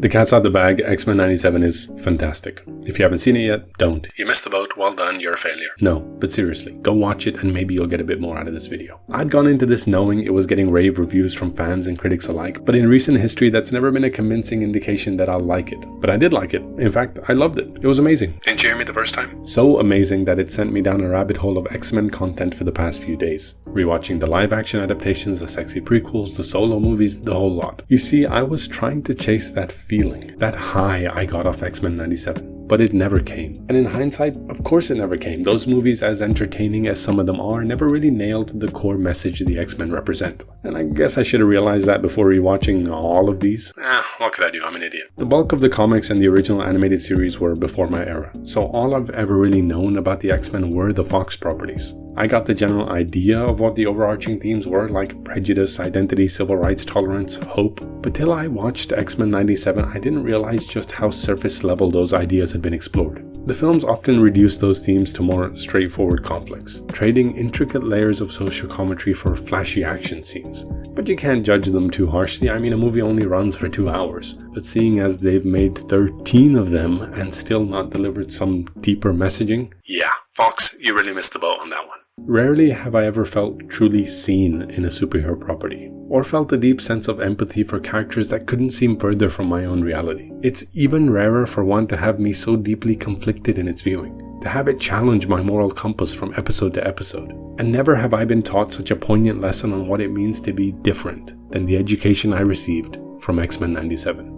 The cat's out the bag, X-Men 97 is fantastic. If you haven't seen it yet, don't. You missed the boat, well done, you're a failure. No, but seriously, go watch it and maybe you'll get a bit more out of this video. I'd gone into this knowing it was getting rave reviews from fans and critics alike, but in recent history that's never been a convincing indication that I'll like it. But I did like it. In fact, I loved it. It was amazing. Didn't you hear me the first time? So amazing that it sent me down a rabbit hole of X-Men content for the past few days. Rewatching the live action adaptations, the sexy prequels, the solo movies, the whole lot. You see, I was trying to chase that feeling, that high I got off X-Men 97. But it never came. And in hindsight, of course it never came. Those movies, as entertaining as some of them are, never really nailed the core message the X-Men represent. And I guess I should have realized that before rewatching all of these. What could I do? I'm an idiot. The bulk of the comics and the original animated series were before my era. So all I've ever really known about the X-Men were the Fox properties. I got the general idea of what the overarching themes were, like prejudice, identity, civil rights, tolerance, hope. But till I watched X-Men 97, I didn't realize just how surface level those ideas had been explored. The films often reduce those themes to more straightforward conflicts, trading intricate layers of social commentary for flashy action scenes. But you can't judge them too harshly. I mean, a movie only runs for 2 hours. But seeing as they've made 13 of them and still not delivered some deeper messaging, yeah, Fox, you really missed the boat on that one. Rarely have I ever felt truly seen in a superhero property, or felt a deep sense of empathy for characters that couldn't seem further from my own reality. It's even rarer for one to have me so deeply conflicted in its viewing, to have it challenge my moral compass from episode to episode. And never have I been taught such a poignant lesson on what it means to be different than the education I received from X-Men 97.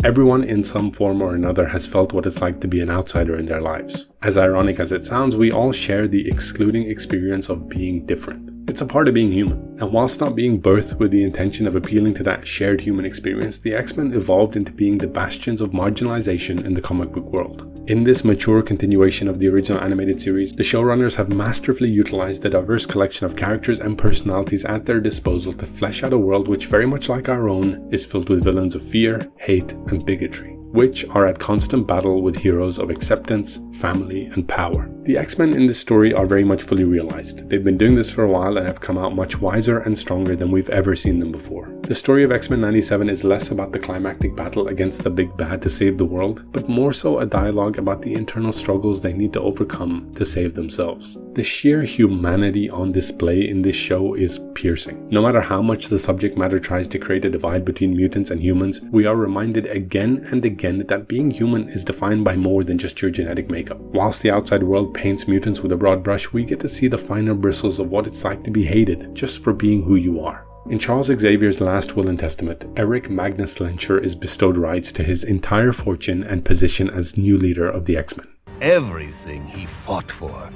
Everyone in some form or another has felt what it's like to be an outsider in their lives. As ironic as it sounds, we all share the excluding experience of being different. It's a part of being human. And whilst not being birthed with the intention of appealing to that shared human experience, the X-Men evolved into being the bastions of marginalization in the comic book world. In this mature continuation of the original animated series, the showrunners have masterfully utilized the diverse collection of characters and personalities at their disposal to flesh out a world which, very much like our own, is filled with villains of fear, hate, and bigotry, which are at constant battle with heroes of acceptance, family, and power. The X-Men in this story are very much fully realized. They've been doing this for a while and have come out much wiser and stronger than we've ever seen them before. The story of X-Men 97 is less about the climactic battle against the big bad to save the world, but more so a dialogue about the internal struggles they need to overcome to save themselves. The sheer humanity on display in this show is piercing. No matter how much the subject matter tries to create a divide between mutants and humans, we are reminded again and again that being human is defined by more than just your genetic makeup. Whilst the outside world paints mutants with a broad brush, we get to see the finer bristles of what it's like to be hated just for being who you are. In Charles Xavier's last will and testament, Eric Magnus Lencher is bestowed rights to his entire fortune and position as new leader of the X-Men. Everything he fought for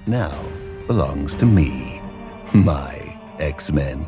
now belongs to me, my X-Men.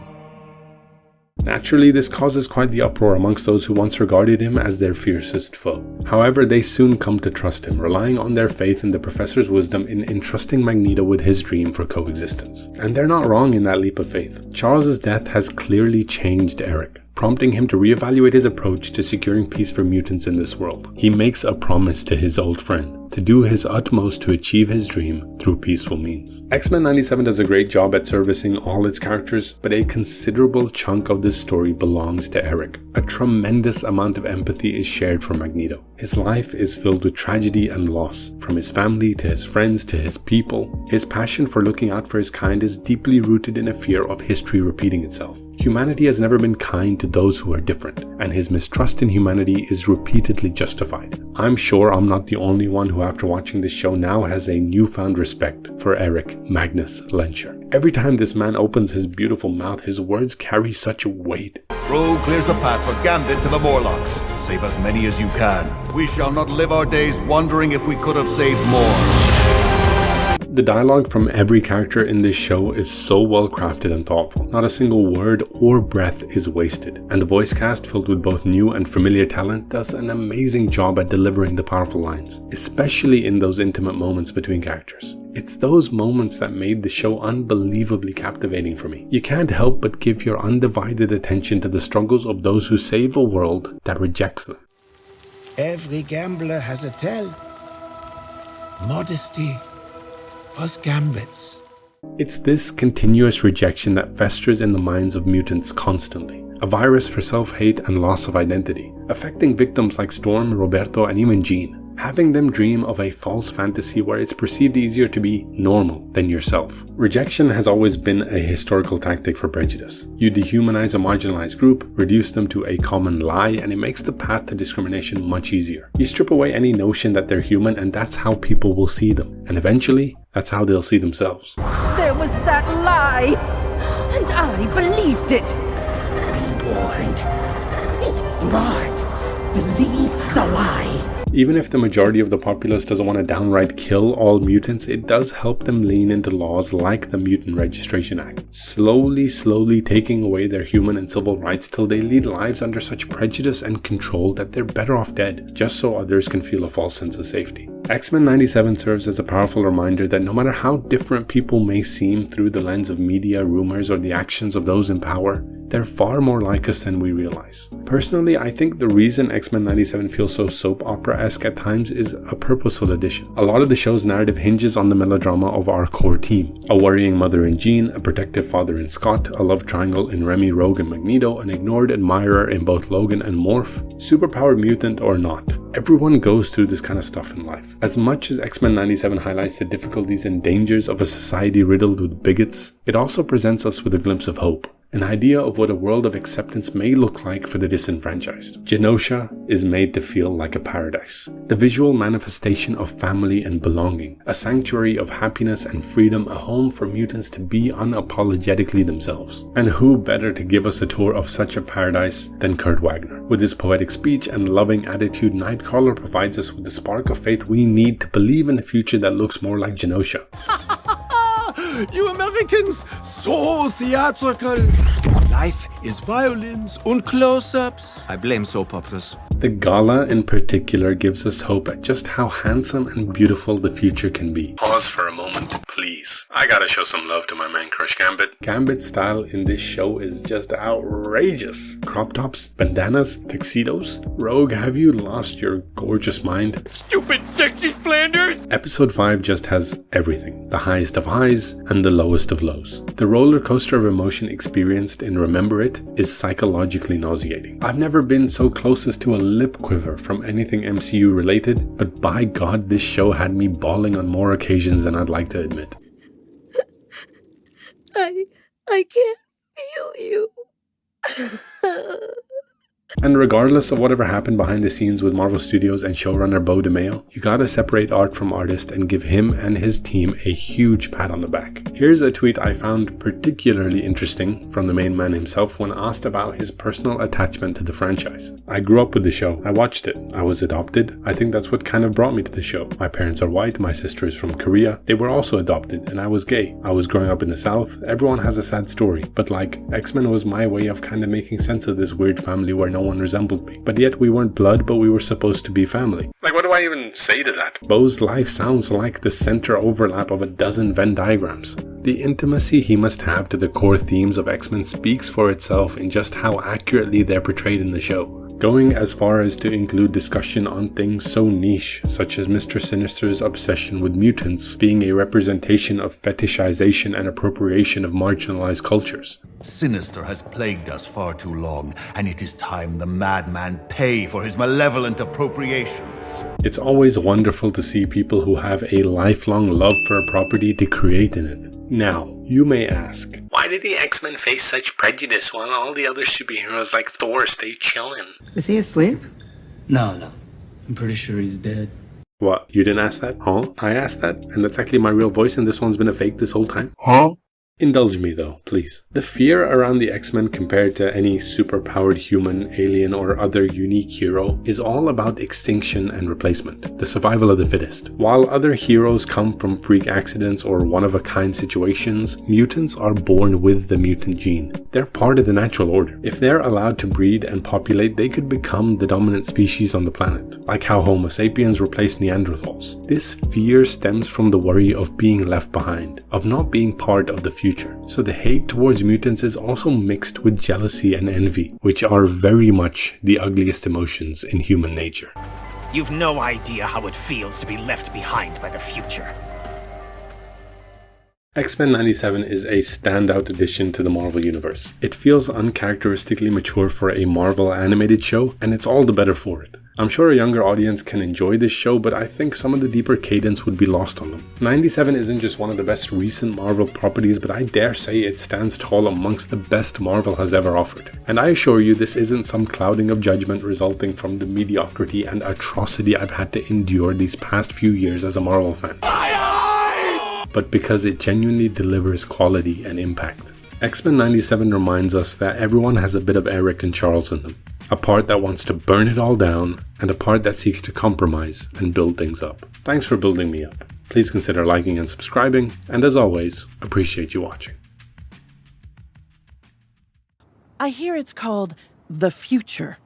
Naturally, this causes quite the uproar amongst those who once regarded him as their fiercest foe. However, they soon come to trust him, relying on their faith in the Professor's wisdom in entrusting Magneto with his dream for coexistence. And they're not wrong in that leap of faith. Charles's death has clearly changed Eric, prompting him to reevaluate his approach to securing peace for mutants in this world. He makes a promise to his old friend to do his utmost to achieve his dream through peaceful means. X-Men 97 does a great job at servicing all its characters, but a considerable chunk of this story belongs to Eric. A tremendous amount of empathy is shared for Magneto. His life is filled with tragedy and loss, from his family to his friends to his people. His passion for looking out for his kind is deeply rooted in a fear of history repeating itself. Humanity has never been kind to those who are different, and his mistrust in humanity is repeatedly justified. I'm sure I'm not the only one who, after watching this show now, has a newfound respect for Eric Magnus Lencher. Every time this man opens his beautiful mouth, his words carry such weight. Rogue clears a path for Gambit to the Morlocks. Save as many as you can. We shall not live our days wondering if we could have saved more. The dialogue from every character in this show is so well crafted and thoughtful. Not a single word or breath is wasted, and the voice cast, filled with both new and familiar talent, does an amazing job at delivering the powerful lines, especially in those intimate moments between characters. It's those moments that made the show unbelievably captivating for me. You can't help but give your undivided attention to the struggles of those who save a world that rejects them. Every gambler has a tell. Modesty was Gambit's. It's this continuous rejection that festers in the minds of mutants constantly. A virus for self-hate and loss of identity. affecting victims like Storm, Roberto, and even Jean. Having them dream of a false fantasy where it's perceived easier to be normal than yourself. Rejection has always been a historical tactic for prejudice. You dehumanize a marginalized group, reduce them to a common lie, and it makes the path to discrimination much easier. You strip away any notion that they're human, and that's how people will see them. And eventually, that's how they'll see themselves. There was that lie, and I believed it. Be warned. Be smart. Believe the lie. Even if the majority of the populace doesn't want to downright kill all mutants, it does help them lean into laws like the Mutant Registration Act, slowly taking away their human and civil rights till they lead lives under such prejudice and control that they're better off dead, just so others can feel a false sense of safety. X-Men 97 serves as a powerful reminder that no matter how different people may seem through the lens of media, rumors, or the actions of those in power, they're far more like us than we realize. Personally, I think the reason X-Men 97 feels so soap opera-esque at times is a purposeful addition. A lot of the show's narrative hinges on the melodrama of our core team. A worrying mother in Jean, a protective father in Scott, a love triangle in Remy, Rogue, and Magneto, an ignored admirer in both Logan and Morph, superpowered mutant or not. Everyone goes through this kind of stuff in life. As much as X-Men 97 highlights the difficulties and dangers of a society riddled with bigots, it also presents us with a glimpse of hope. An idea of what a world of acceptance may look like for the disenfranchised. Genosha is made to feel like a paradise, the visual manifestation of family and belonging, a sanctuary of happiness and freedom, a home for mutants to be unapologetically themselves. And who better to give us a tour of such a paradise than Kurt Wagner? With his poetic speech and loving attitude, Nightcrawler provides us with the spark of faith we need to believe in a future that looks more like Genosha. You Americans, so theatrical. Life is violins and close-ups. I blame soap operas. The gala in particular gives us hope at just how handsome and beautiful the future can be. Pause for a moment, please. I gotta show some love to my man crush Gambit. Gambit's style in this show is just outrageous. Crop tops, bandanas, tuxedos. Rogue, have you lost your gorgeous mind? Stupid sexy Flanders! Episode 5 just has everything. The highest of highs and the lowest of lows. The roller coaster of emotion experienced in Remember It is psychologically nauseating. I've never been so close as to a lip quiver from anything MCU related, but by God, this show had me bawling on more occasions than I'd like to admit. I can't feel you. And regardless of whatever happened behind the scenes with Marvel Studios and showrunner Beau DeMayo, you gotta separate art from artist and give him and his team a huge pat on the back. Here's a tweet I found particularly interesting from the main man himself when asked about his personal attachment to the franchise. I grew up with the show. I watched it. I was adopted. I think that's what kind of brought me to the show. My parents are white. My sister is from Korea. They were also adopted, and I was gay. I was growing up in the South. Everyone has a sad story, but like, X-Men was my way of kind of making sense of this weird family where no one resembled me. But yet we weren't blood, but we were supposed to be family. Like, what do I even say to that? Beau's life sounds like the center overlap of a dozen Venn diagrams. The intimacy he must have to the core themes of X-Men speaks for itself in just how accurately they're portrayed in the show. Going as far as to include discussion on things so niche, such as Mr. Sinister's obsession with mutants being a representation of fetishization and appropriation of marginalized cultures. Sinister has plagued us far too long, and it is time the madman pay for his malevolent appropriations. It's always wonderful to see people who have a lifelong love for a property to create in it. Now, you may ask, why did the X-Men face such prejudice while all the other superheroes like Thor stay chillin'? Is he asleep? No. I'm pretty sure he's dead. What? You didn't ask that? Huh? I asked that, and that's actually my real voice, and this one's been a fake this whole time? Huh? Indulge me though, please. The fear around the X-Men compared to any superpowered human, alien, or other unique hero is all about extinction and replacement, the survival of the fittest. While other heroes come from freak accidents or one-of-a-kind situations, mutants are born with the mutant gene. They're part of the natural order. If they're allowed to breed and populate, they could become the dominant species on the planet, like how Homo sapiens replaced Neanderthals. This fear stems from the worry of being left behind, of not being part of the future. So the hate towards mutants is also mixed with jealousy and envy, which are very much the ugliest emotions in human nature. You've no idea how it feels to be left behind by the future. X-Men 97 is a standout addition to the Marvel Universe. It feels uncharacteristically mature for a Marvel animated show, and it's all the better for it. I'm sure a younger audience can enjoy this show, but I think some of the deeper cadence would be lost on them. 97 isn't just one of the best recent Marvel properties, but I dare say it stands tall amongst the best Marvel has ever offered. And I assure you this isn't some clouding of judgment resulting from the mediocrity and atrocity I've had to endure these past few years as a Marvel fan, but because it genuinely delivers quality and impact. X-Men 97 reminds us that everyone has a bit of Eric and Charles in them. A part that wants to burn it all down, and a part that seeks to compromise and build things up. Thanks for building me up. Please consider liking and subscribing, and as always, appreciate you watching. I hear it's called the future.